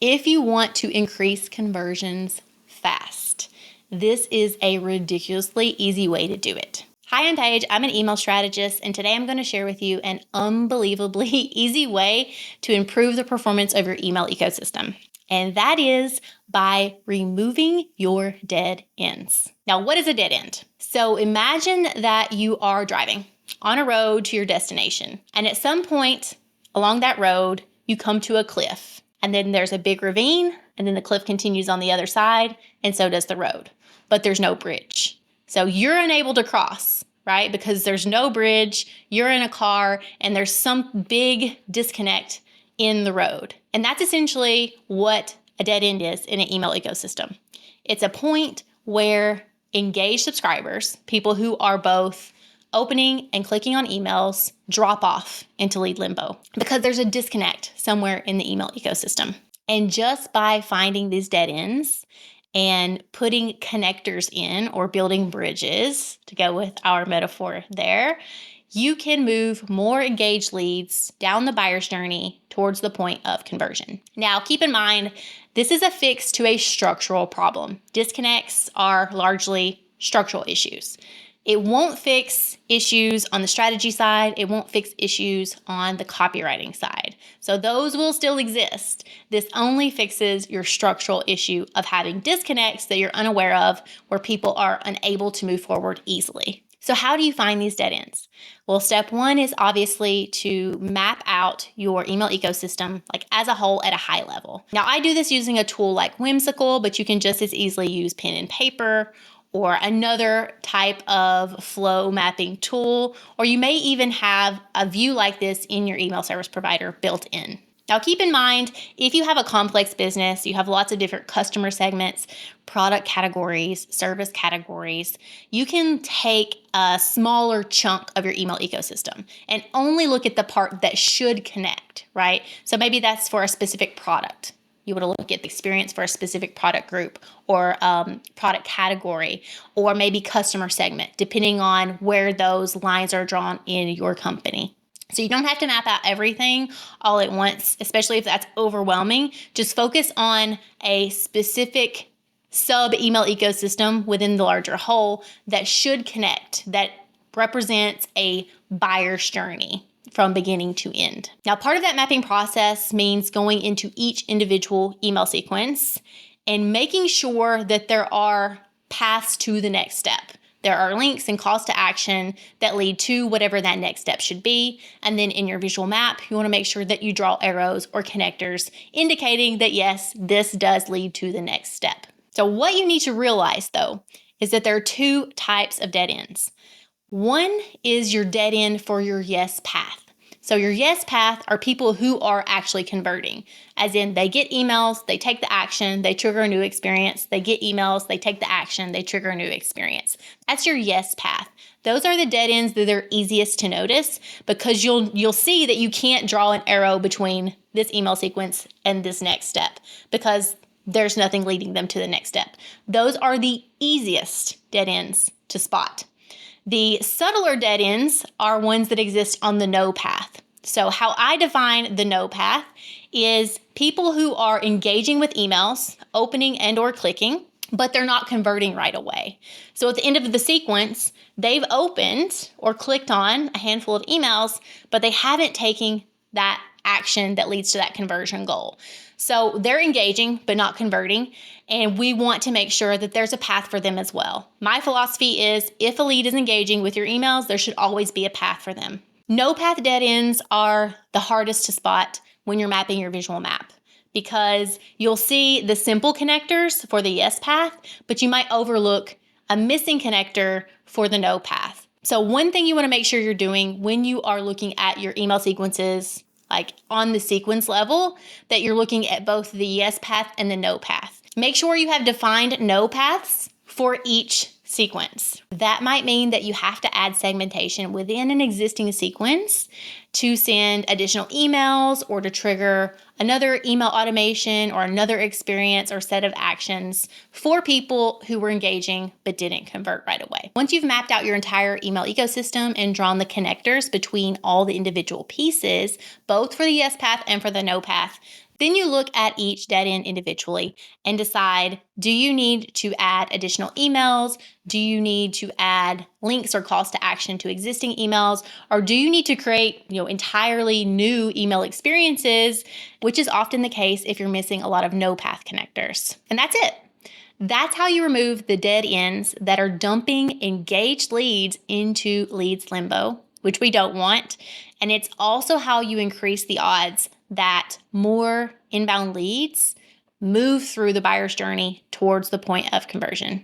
If you want to increase conversions fast, this is a ridiculously easy way to do it. Hi, I'm Paige. I'm an email strategist, and today I'm going to share with you an unbelievably easy way to improve the performance of your email ecosystem. And that is by removing your dead ends. Now, what is a dead end? So imagine that you are driving on a road to your destination, and at some point along that road, you come to a cliff, and then there's a big ravine, and then the cliff continues on the other side, and so does the road. But there's no bridge. So you're unable to cross, right? Because there's no bridge, you're in a car, and there's some big disconnect in the road. And that's essentially what a dead end is in an email ecosystem. It's a point where engaged subscribers, people who are both opening and clicking on emails, drop off into lead limbo because there's a disconnect somewhere in the email ecosystem. And just by finding these dead ends and putting connectors in or building bridges, to go with our metaphor there, you can move more engaged leads down the buyer's journey towards the point of conversion. Now, keep in mind, this is a fix to a structural problem. Disconnects are largely structural issues. It won't fix issues on the strategy side. It won't fix issues on the copywriting side. So those will still exist. This only fixes your structural issue of having disconnects that you're unaware of, where people are unable to move forward easily. So how do you find these dead ends? Well, step one is obviously to map out your email ecosystem like as a whole at a high level. Now, I do this using a tool like Whimsical, but you can just as easily use pen and paper or another type of flow mapping tool, or you may even have a view like this in your email service provider built in. Now, keep in mind, if you have a complex business, you have lots of different customer segments, product categories, service categories, you can take a smaller chunk of your email ecosystem and only look at the part that should connect, right? So maybe that's for a specific product. You would look at the experience for a specific product group or product category, or maybe customer segment, depending on where those lines are drawn in your company. So you don't have to map out everything all at once, especially if that's overwhelming. Just focus on a specific sub-email ecosystem within the larger whole that should connect, that represents a buyer's journey from beginning to end. Now, part of that mapping process means going into each individual email sequence and making sure that there are paths to the next step. There are links and calls to action that lead to whatever that next step should be. And then in your visual map, you want to make sure that you draw arrows or connectors indicating that, yes, this does lead to the next step. So what you need to realize, though, is that there are two types of dead ends. One is your dead end for your yes path. So your yes path are people who are actually converting, as in they get emails, they take the action, they trigger a new experience. They get emails, they take the action, they trigger a new experience. That's your yes path. Those are the dead ends that are easiest to notice because you'll see that you can't draw an arrow between this email sequence and this next step because there's nothing leading them to the next step. Those are the easiest dead ends to spot. The subtler dead ends are ones that exist on the no path. So how I define the no path is people who are engaging with emails, opening and or clicking, but they're not converting right away. So at the end of the sequence, they've opened or clicked on a handful of emails, but they haven't taken that action that leads to that conversion goal. So they're engaging, but not converting. And we want to make sure that there's a path for them as well. My philosophy is if a lead is engaging with your emails, there should always be a path for them. No path dead ends are the hardest to spot when you're mapping your visual map because you'll see the simple connectors for the yes path, but you might overlook a missing connector for the no path. So one thing you want to make sure you're doing when you are looking at your email sequences, like on the sequence level, that you're looking at both the yes path and the no path. Make sure you have defined no paths for each sequence. That might mean that you have to add segmentation within an existing sequence to send additional emails or to trigger another email automation or another experience or set of actions for people who were engaging but didn't convert right away. Once you've mapped out your entire email ecosystem and drawn the connectors between all the individual pieces, both for the yes path and for the no path, Then you look at each dead end individually and decide, do you need to add additional emails? Do you need to add links or calls to action to existing emails? Or do you need to create, entirely new email experiences, which is often the case if you're missing a lot of no path connectors. And that's it. That's how you remove the dead ends that are dumping engaged leads into leads limbo, which we don't want. And it's also how you increase the odds that more inbound leads move through the buyer's journey towards the point of conversion.